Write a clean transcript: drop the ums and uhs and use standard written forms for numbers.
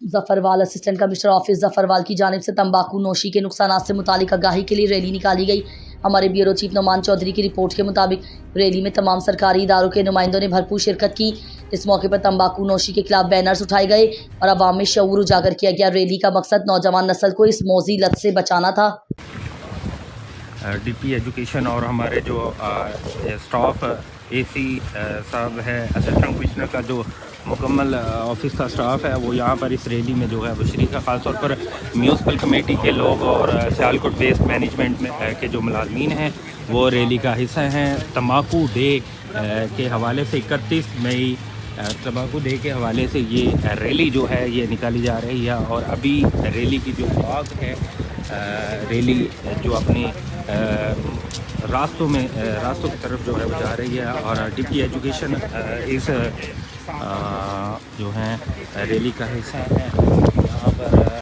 Zafarwal assistant commissioner office Zafarwal की जानिब से तंबाकू नोशी के नुकसानात से मुतालिक आगाही के लिए रैली निकाली गई। हमारे ब्यूरो चीफ नोमान चौधरी की रिपोर्ट के मुताबिक रैली में तमाम सरकारी इदारों के नुमाइंदों ने भरपूर शिरकत की। इस मौके पर तंबाकू नोशी के खिलाफ बैनर्स उठाए गए और अवाम में शऊर उजागर किया गया। रैली का मकसद नौजवान नस्ल को इस मौजी लत से बचाना था। डीपी एजुकेशन और हमारे जो स्टाफ एसी साहब है, असिस्टेंट कमिश्नर का जो मुकम्मल ऑफिस का स्टाफ है, वो यहाँ पर इस रैली में जो है वो शरीक है। ख़ास तौर पर म्यूनसिपल कमेटी के लोग और सियालकोट वेस्ट मैनेजमेंट में के जो मुलाजमीन हैं वो रैली का हिस्सा हैं। तम्बाकू डे के हवाले से 31 मई तम्बाकू डे के हवाले से ये रैली जो है ये निकाली जा रही है। और अभी रैली की जो बात है, रैली जो अपनी रास्तों की तरफ जो है वो जा रही है। और डीपी एजुकेशन इस जो है रैली का हिस्सा है। यहाँ पर